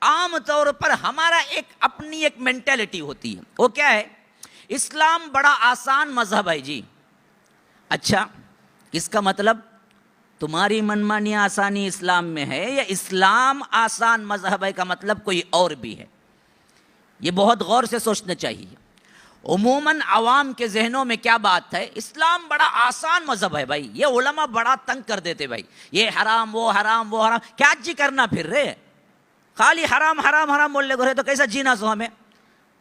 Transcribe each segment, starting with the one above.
عام طور پر ہمارا اپنی ایک مینٹیلٹی ہوتی ہے. وہ کیا ہے؟ اسلام بڑا آسان مذہب ہے جی. اچھا، اس کا مطلب تمہاری منمانی آسانی اسلام میں ہے، یا اسلام آسان مذہب ہے کا مطلب کوئی اور بھی ہے؟ یہ بہت غور سے سوچنا چاہیے. عموماً عوام کے ذہنوں میں کیا بات ہے؟ اسلام بڑا آسان مذہب ہے بھائی. یہ علماء بڑا تنگ کر دیتے بھائی، یہ حرام وہ حرام وہ حرام. کیا جی کرنا پھر رہے؟ خالی حرام حرام حرام بولنے کو رہے تو کیسا جینا سو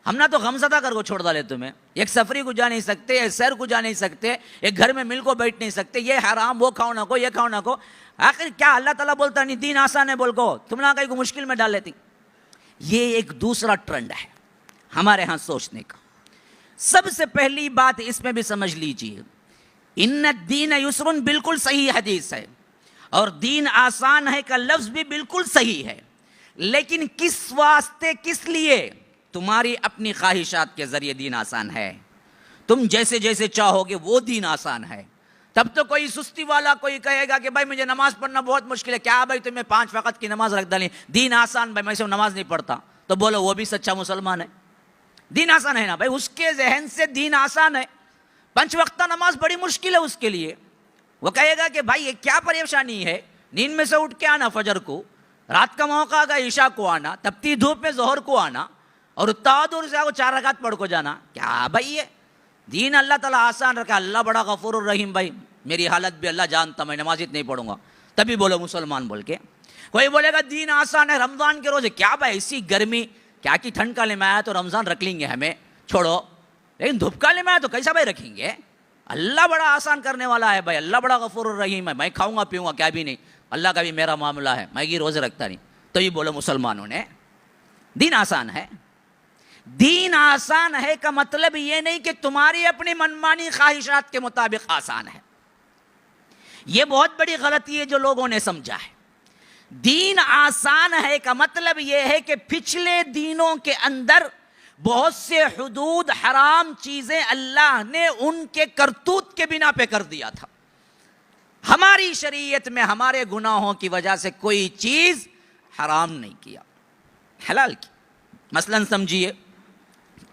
ہم نہ تو غمزدہ کر کو چھوڑ ڈالے تمہیں. ایک سفری کو جا نہیں سکتے، ایک سیر کو جا نہیں سکتے، ایک گھر میں مل کو بیٹھ نہیں سکتے. یہ حرام، وہ کھاؤ نہ کو، یہ کھاؤ نہ کو. آخر کیا اللہ تعالیٰ بولتا نہیں دین آسان ہے بول کو تم نہ کہیں کو مشکل میں ڈال لیتی. یہ ایک دوسرا ٹرینڈ ہے ہمارے ہاں سوچنے کا. سب سے پہلی بات اس میں بھی سمجھ لیجیے، ان الدین یسر بالکل صحیح حدیث ہے، اور دین آسان ہے کا لفظ بھی بالکل صحیح ہے. لیکن کس واسطے، کس لیے؟ تمہاری اپنی خواہشات کے ذریعے دین آسان ہے. تم جیسے جیسے چاہو گے وہ دین آسان ہے. تب تو کوئی سستی والا کوئی کہے گا کہ بھائی مجھے نماز پڑھنا بہت مشکل ہے. کیا بھائی تمہیں 5 وقت کی نماز رکھ ڈالی، دین آسان بھائی میں سے نماز نہیں پڑھتا، تو بولو وہ بھی سچا مسلمان ہے. دین آسان ہے نا بھائی، اس کے ذہن سے دین آسان ہے. 5 وقتہ نماز بڑی مشکل ہے اس کے لیے. وہ کہے گا کہ بھائی یہ کیا پریشانی ہے، نیند میں سے اٹھ کے آنا فجر کو، رات کا موقع آگا عشاء کو آنا، تپتی دھوپ میں ظہر کو آنا، اور اتنا دور سے آگے 4 رکعت پڑھ کو جانا. کیا بھائی یہ دین اللہ تعالیٰ آسان رکھا. اللہ بڑا غفور الرحیم بھائی، میری حالت بھی اللہ جانتا، میں نماز نہیں پڑھوں گا تبھی بولو مسلمان بول کے. کوئی بولے گا دین آسان ہے رمضان کے روزے. کیا بھائی اسی گرمی کیا کی ٹھنڈ کا لے آیا تو رمضان رکھ لیں گے ہمیں، چھوڑو. لیکن دھوپ کا لے آیا تو کیسا بھائی رکھیں گے؟ اللہ بڑا آسان کرنے والا ہے بھائی، اللہ بڑا غفور الرحیم ہے. میں کھاؤں گا پیوں گا کیا بھی نہیں، اللہ کا بھی میرا معاملہ ہے، میں یہ روزے رکھتا نہیں. تو یہ بولو مسلمانوں نے دین آسان ہے. دین آسان ہے کا مطلب یہ نہیں کہ تمہاری اپنی منمانی خواہشات کے مطابق آسان ہے. یہ بہت بڑی غلطی ہے جو لوگوں نے سمجھا ہے. دین آسان ہے کا مطلب یہ ہے کہ پچھلے دینوں کے اندر بہت سے حدود حرام چیزیں اللہ نے ان کے کرتوت کے بنا پہ کر دیا تھا. ہماری شریعت میں ہمارے گناہوں کی وجہ سے کوئی چیز حرام نہیں کیا، حلال کی. مثلا سمجھیے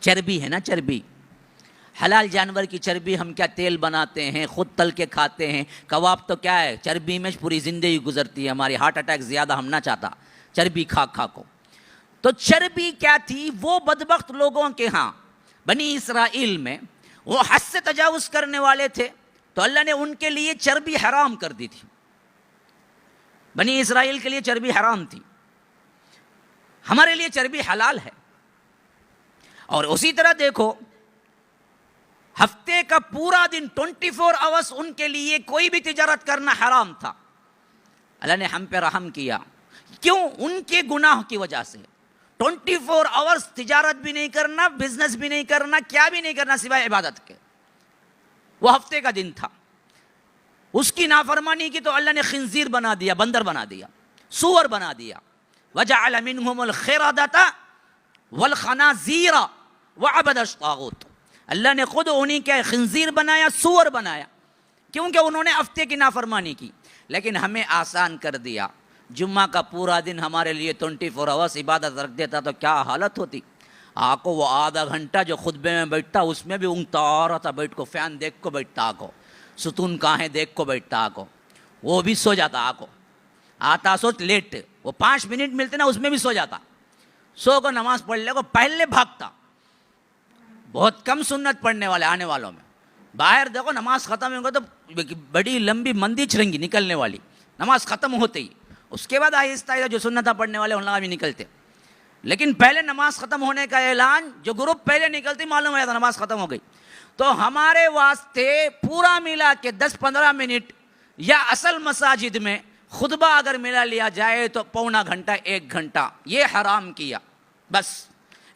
چربی ہے نا، چربی، حلال جانور کی چربی ہم کیا تیل بناتے ہیں، خود تل کے کھاتے ہیں. کباب تو کیا ہے، چربی میں پوری زندگی گزرتی ہے ہماری. ہارٹ اٹیک زیادہ ہم نہ چاہتا چربی کھا کھا کو. تو چربی کیا تھی؟ وہ بدبخت لوگوں کے ہاں بنی اسرائیل میں وہ حد سے تجاوز کرنے والے تھے، تو اللہ نے ان کے لیے چربی حرام کر دی تھی. بنی اسرائیل کے لیے چربی حرام تھی، ہمارے لیے چربی حلال ہے. اور اسی طرح دیکھو ہفتے کا پورا دن 24 آورس ان کے لیے کوئی بھی تجارت کرنا حرام تھا. اللہ نے ہم پہ رحم کیا. کیوں؟ ان کے گناہ کی وجہ سے 24 آورس تجارت بھی نہیں کرنا، بزنس بھی نہیں کرنا، کیا بھی نہیں کرنا سوائے عبادت کے. وہ ہفتے کا دن تھا. اس کی نافرمانی کی تو اللہ نے خنزیر بنا دیا، بندر بنا دیا، سور بنا دیا. وَجَعَلَ مِنْهُمُ الْخِرَدَةَ وَالْخَنَازِيرَ وَعَبَدَ الطاغوت. اللہ نے خود انہی کے خنزیر بنایا، سور بنایا، کیونکہ انہوں نے ہفتے کی نافرمانی کی. لیکن ہمیں آسان کر دیا. جمعہ کا پورا دن ہمارے لیے 24 آورس عبادت رکھ دیتا تو کیا حالت ہوتی. آکو وہ آدھا گھنٹہ جو خطبے میں بیٹھتا اس میں بھی اونگتا آ رہا تھا، بیٹھ کو فین دیکھ کو بیٹھتا، آکو ستون کہاں ہے دیکھ کو بیٹھتا، آکو وہ بھی سو جاتا. آکو آتا سوچ لیٹ، وہ 5 منٹ ملتے نا اس میں بھی سو جاتا. سو کو نماز پڑھ لے کو پہلے بھاگتا. بہت کم سنت پڑھنے والے آنے والوں میں. باہر دیکھو نماز ختم ہوگا تو بڑی لمبی مندی چھرنگی نکلنے والی نماز ختم ہوتے ہی. اس کے بعد آہستہ آہستہ جو سنتیں پڑھنے والے ان بھی نکلتے. لیکن پہلے نماز ختم ہونے کا اعلان جو گروپ پہلے نکلتی معلوم ہو جاتا نماز ختم ہو گئی. تو ہمارے واسطے پورا ملا کے 10-15 منٹ یا اصل مساجد میں خطبہ اگر ملا لیا جائے تو پونا گھنٹہ 1 گھنٹہ یہ حرام کیا. بس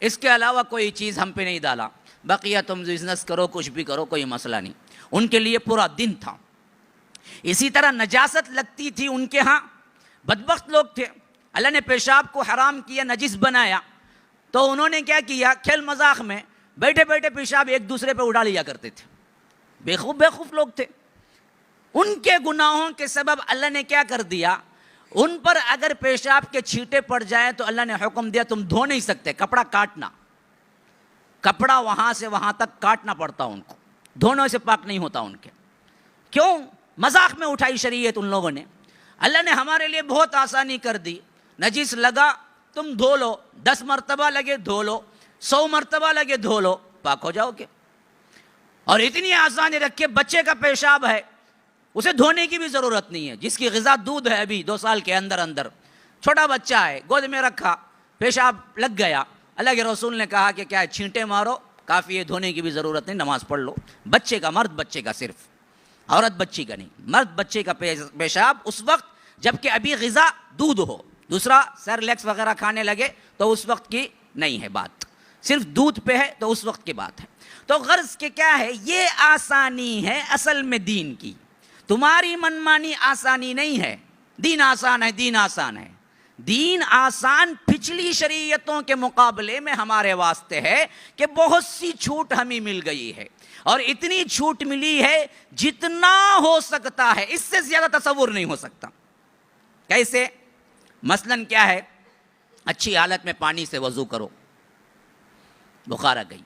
اس کے علاوہ کوئی چیز ہم پہ نہیں ڈالا. بقیہ تم بزنس کرو کچھ بھی کرو کوئی مسئلہ نہیں. ان کے لیے پورا دن تھا. اسی طرح نجاست لگتی تھی ان کے ہاں، بدبخت لوگ تھے. اللہ نے پیشاب کو حرام کیا، نجس بنایا. تو انہوں نے کیا کیا، کھیل مذاق میں بیٹھے بیٹھے پیشاب ایک دوسرے پہ اڑا لیا کرتے تھے. بیوقوف لوگ تھے. ان کے گناہوں کے سبب اللہ نے کیا کر دیا، ان پر اگر پیشاب کے چھینٹے پڑ جائیں تو اللہ نے حکم دیا تم دھو نہیں سکتے، کپڑا کاٹنا، کپڑا وہاں سے وہاں تک کاٹنا پڑتا ان کو، دھونے سے پاک نہیں ہوتا ان کے. کیوں؟ مذاق میں اٹھائی شریعت ان لوگوں نے. اللہ نے ہمارے لیے بہت آسانی کر دی. نجس لگا تم دھو لو، 10 مرتبہ لگے دھو لو، 100 مرتبہ لگے دھو لو، پاک ہو جاؤ گے. اور اتنی آسانی رکھے بچے کا پیشاب ہے اسے دھونے کی بھی ضرورت نہیں ہے. جس کی غذا دودھ ہے ابھی 2 سال کے اندر اندر، چھوٹا بچہ ہے، گود میں رکھا، پیشاب لگ گیا، اللہ کے رسول نے کہا کہ کیا چھینٹے مارو کافی ہے، دھونے کی بھی ضرورت نہیں، نماز پڑھ لو. بچے کا، مرد بچے کا، صرف عورت بچی کا نہیں، مرد بچے کا پیشاب اس وقت جب کہ ابھی غذا دودھ ہو، دوسرا سیرلیکس وغیرہ کھانے لگے تو اس وقت کی نہیں ہے بات، صرف دودھ پہ ہے تو اس وقت کی بات ہے. تو غرض کہ کیا ہے، یہ آسانی ہے اصل میں دین کی. تمہاری منمانی آسانی نہیں ہے. دین آسان ہے، دین آسان ہے. دین آسان پچھلی شریعتوں کے مقابلے میں ہمارے واسطے ہے کہ بہت سی چھوٹ ہمیں مل گئی ہے، اور اتنی چھوٹ ملی ہے جتنا ہو سکتا ہے، اس سے زیادہ تصور نہیں ہو سکتا. کیسے؟ مثلاً کیا ہے، اچھی حالت میں پانی سے وضو کرو، بخار آ گئی،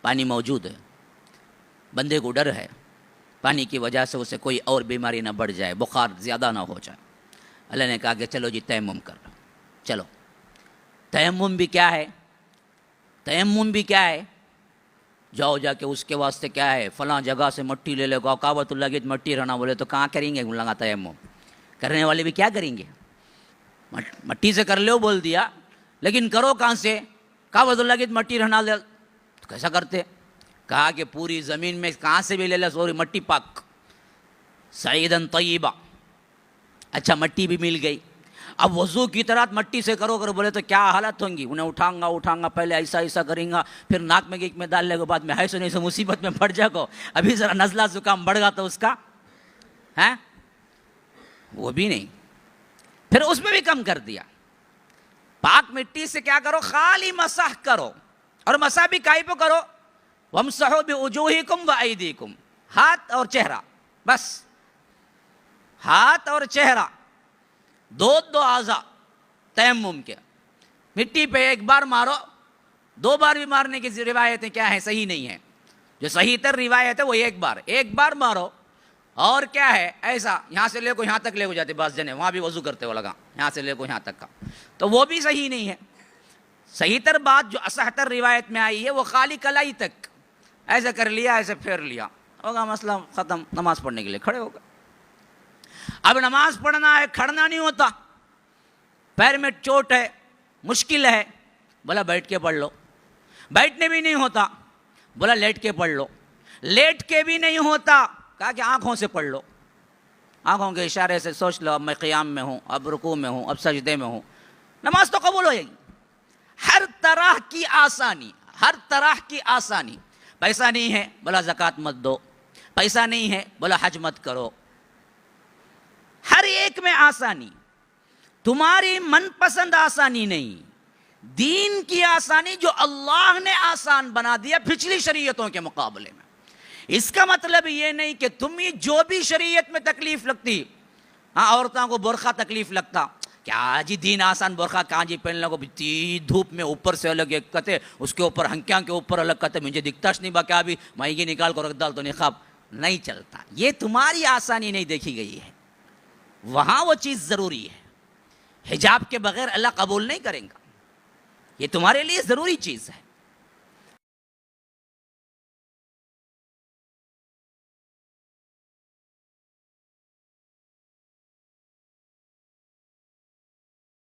پانی موجود ہے، بندے کو ڈر ہے پانی کی وجہ سے اسے کوئی اور بیماری نہ بڑھ جائے، بخار زیادہ نہ ہو جائے. اللہ نے کہا کہ چلو جی تیمم کر لو. چلو، تیمم بھی کیا ہے؟ تیمم بھی کیا ہے؟ جاؤ جا کے اس کے واسطے کیا ہے، فلاں جگہ سے مٹی لے لے گا، کعبۃ اللہ کی مٹی رہنا، بولے تو کہاں کریں گے لگا تیمم؟ کرنے والے بھی کیا کریں گے؟ مٹی سے کر لو بول دیا، لیکن کرو کہاں سے؟ کعبۃ اللہ کی مٹی رہنا لے تو کیسا کرتے؟ کہا کہ پوری زمین میں کہاں سے بھی لے لے، سوری مٹی پاک، سعیدن طیبہ. اچھا مٹی بھی مل گئی، اب وضو کی طرح مٹی سے کرو بولے تو کیا حالت ہوں گی؟ انہیں اٹھاؤں گا پہلے ایسا کریں گا، پھر ناک میں ایک میں ڈال لے گا، بعد میں ایسے نہیں سے مصیبت میں پڑ جا گو، ابھی ذرا نزلہ زکام بڑھ گا تو اس کا ہے وہ بھی نہیں. پھر اس میں بھی کم کر دیا. پاک مٹی سے کیا کرو؟ خالی مسح کرو، اور مسح بھی کائی پہ کرو، وَامْسَحُوا بِوُجُوهِكُمْ وَأَيْدِيكُمْ، ہاتھ اور چہرہ، بس ہاتھ اور چہرہ، دو اعضاء تیمم کے. مٹی پہ ایک بار مارو، 2 بار بھی مارنے کی روایتیں کیا ہیں؟ صحیح نہیں ہے. جو صحیح تر روایت ہے وہ ایک بار مارو. اور کیا ہے ایسا یہاں سے لے کو یہاں تک لے کو جاتے بعض جنے، وہاں بھی وضو کرتے ہو لگا یہاں سے لے کو یہاں تک کا، تو وہ بھی صحیح نہیں ہے. صحیح تر بات جو اصح تر روایت میں آئی ہے وہ خالی کلائی تک ایسے کر لیا، ایسے پھیر لیا، ہوگا مسئلہ ختم، نماز پڑھنے کے لیے کھڑے ہوگا. اب نماز پڑھنا ہے، کھڑنا نہیں ہوتا، پیر میں چوٹ ہے، مشکل ہے، بولا بیٹھ کے پڑھ لو. بیٹھنے بھی نہیں ہوتا، بولا لیٹ کے پڑھ لو. لیٹ کے بھی نہیں ہوتا، کہا کہ آنکھوں سے پڑھ لو، آنکھوں کے اشارے سے سوچ لو اب میں قیام میں ہوں، اب رکوع میں ہوں، اب سجدے میں ہوں، نماز تو قبول ہو جائے گی. ہر طرح کی آسانی، ہر طرح کی آسانی. پیسہ نہیں ہے، بولا زکوٰۃ مت دو، پیسہ نہیں ہے، بولا حج مت کرو. ہر ایک میں آسانی. تمہاری من پسند آسانی نہیں، دین کی آسانی جو اللہ نے آسان بنا دیا پچھلی شریعتوں کے مقابلے میں. اس کا مطلب یہ نہیں کہ تمہیں جو بھی شریعت میں تکلیف لگتی، ہاں عورتوں کو برقع تکلیف لگتا، کیا جی دین آسان، برقع کہاں جی پہن لگو، دھوپ میں اوپر سے الگ ایک کتے، اس کے اوپر ہنکیاں کے اوپر الگ کتے، مجھے دکھتاش نہیں با کیا بھی مائیگی نکال کر رکھ ڈال تو نقاب نہیں چلتا. یہ تمہاری آسانی نہیں دیکھی گئی ہے، وہاں وہ چیز ضروری ہے. حجاب کے بغیر اللہ قبول نہیں کریں گا، یہ تمہارے لیے ضروری چیز ہے.